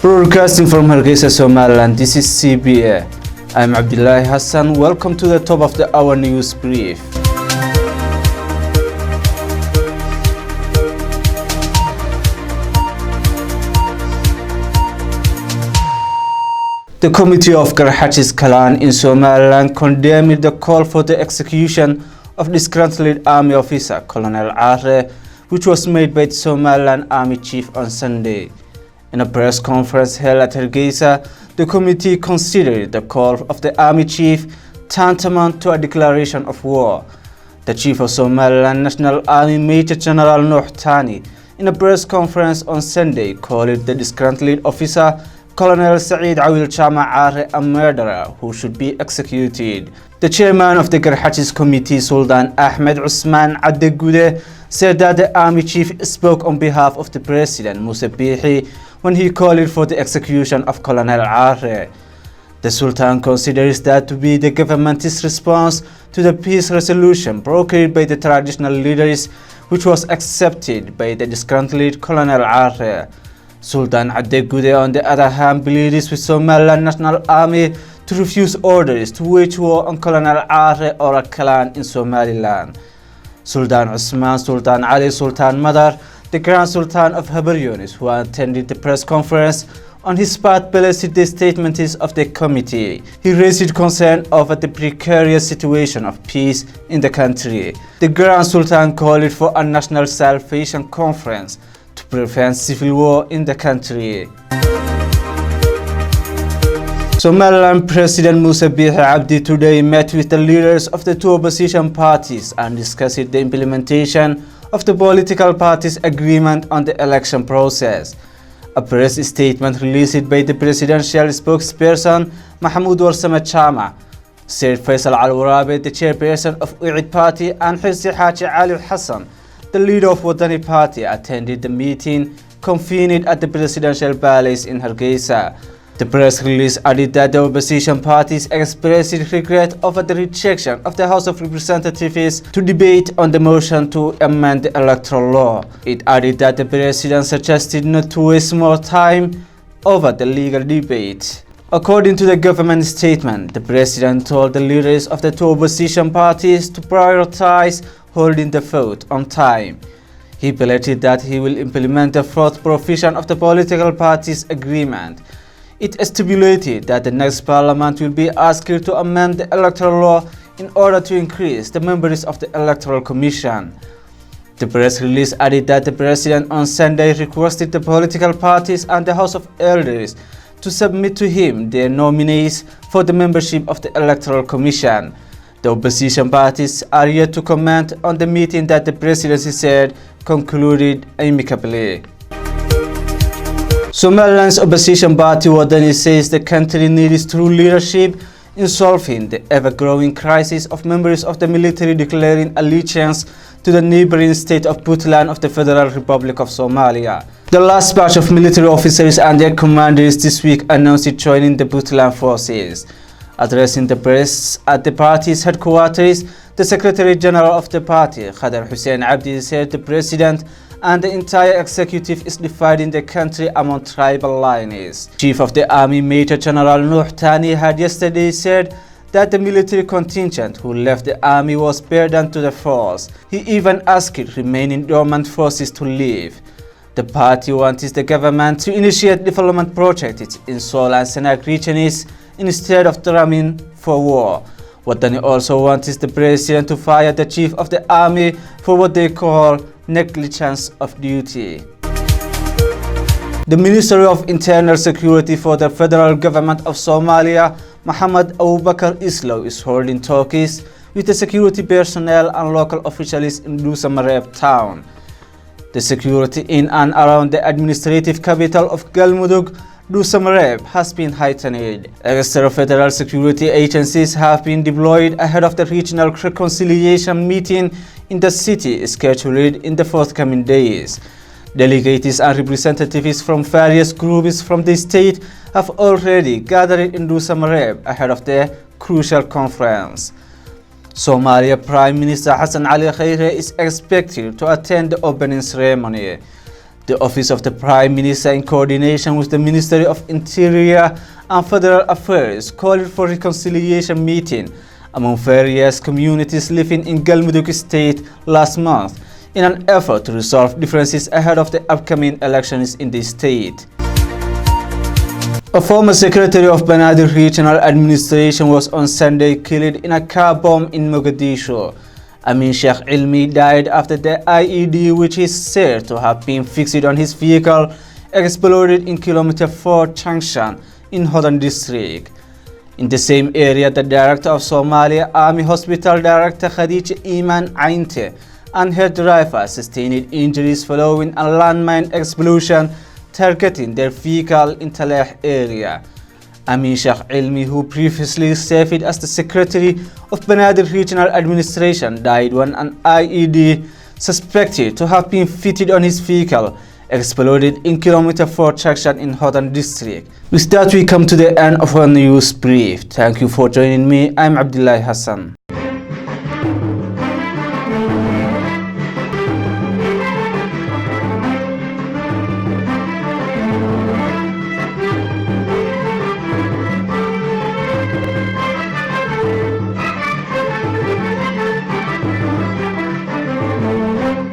Broadcasting from Hargeisa, Somaliland, this is CBA. I'm Abdillahi Hassan. Welcome to the top of the hour news brief. The Committee of Garhachis Kalan in Somaliland condemned the call for the execution of disgruntled army officer Colonel Arre, which was made by the Somaliland Army Chief on Sunday. In a press conference held at Hargeisa, the committee considered the call of the Army Chief tantamount to a declaration of war. The Chief of Somaliland National Army Major General Nuh Thani, in a press conference on Sunday, called the disgruntled officer Colonel Saeed Awil Chama Arre a murderer who should be executed. The chairman of the Garhachis Committee, Sultan Ahmed Usman Addegude, said that the Army Chief spoke on behalf of the President Musa Bihi when he called for the execution of Colonel Arre. The Sultan considers that to be the government's response to the peace resolution brokered by the traditional leaders, which was accepted by the disgruntled Colonel Arre. Sultan Addegude, on the other hand, believes with Somaliland National Army to refuse orders to wage war on Colonel Arre or a clan in Somaliland. Sultan Usman Sultan Ali Sultan Madar, the Grand Sultan of Habar-Yunis, who attended the press conference, on his part blessed the statements of the committee. He raised concern over the precarious situation of peace in the country. The Grand Sultan called for a national salvation conference to prevent civil war in the country. Somaliland President Musa Bihi Abdi today met with the leaders of the two opposition parties and discussed the implementation of the political parties' agreement on the election process. A press statement released by the presidential spokesperson Mahmoud Warsame Chama said Faisal Al-Warabi, the chairperson of U'id Party, and Hirsi Haji Ali Hassan, the leader of Wadani Party, attended the meeting convened at the presidential palace in Hargeisa. The press release added that the opposition parties expressed regret over the rejection of the House of Representatives to debate on the motion to amend the electoral law. It added that the president suggested not to waste more time over the legal debate. According to the government statement, the president told the leaders of the two opposition parties to prioritize holding the vote on time. He pledged that he will implement the fourth provision of the political parties' agreement. It stipulated that the next parliament will be asked to amend the electoral law in order to increase the members of the electoral commission. The press release added that the president on Sunday requested the political parties and the House of Elders to submit to him their nominees for the membership of the electoral commission. The opposition parties are yet to comment on the meeting that the presidency said concluded amicably. Somaliland's opposition party Wadani says the country needs true leadership in solving the ever-growing crisis of members of the military declaring allegiance to the neighboring state of Puntland of the Federal Republic of Somalia. The last batch of military officers and their commanders this week announced joining the Puntland forces. Addressing the press at the party's headquarters, the Secretary General of the party, Khadar Hussein Abdi, said the president and the entire executive is dividing the country among tribal lines. Chief of the Army Major General Nuh Thani had yesterday said that the military contingent who left the army was burdened to the force. He even asked remaining dormant forces to leave. The party wants the government to initiate development projects in Sol and Senak regions instead of drumming for war. Wadani also wants the president to fire the chief of the army for what they call negligence of duty. The Ministry of Internal Security for the Federal Government of Somalia, Mohammed Abubakar Islow, is holding talks with the security personnel and local officials in Dusamareb town. The security in and around the administrative capital of Galmudug, Dusamareb, has been heightened. Extra federal security agencies have been deployed ahead of the regional reconciliation meeting in the city scheduled in the forthcoming days. Delegates and representatives from various groups from the state have already gathered in Dusamareb ahead of the crucial conference. Somalia Prime Minister Hassan Ali Khaire is expected to attend the opening ceremony. The Office of the Prime Minister, in coordination with the Ministry of Interior and Federal Affairs, called for a reconciliation meeting among various communities living in Galmudug State last month in an effort to resolve differences ahead of the upcoming elections in the state. A former secretary of Banaadir Regional Administration was on Sunday killed in a car bomb in Mogadishu. Amin Sheikh Ilmi died after the IED, which is said to have been fixed on his vehicle, exploded in Kilometer 4 junction in Hodhan district. In the same area, the director of Somalia Army Hospital, Director Khadija Iman Ainte, and her driver sustained injuries following a landmine explosion targeting their vehicle in Taleh area. Amin Sheikh Ilmi, who previously served as the secretary of Banaadir Regional Administration, died when an IED suspected to have been fitted on his vehicle exploded in Kilometer 4 junction in Hodhan district. With that, we come to the end of our news brief. Thank you for joining me. I'm Abdillahi Hassan.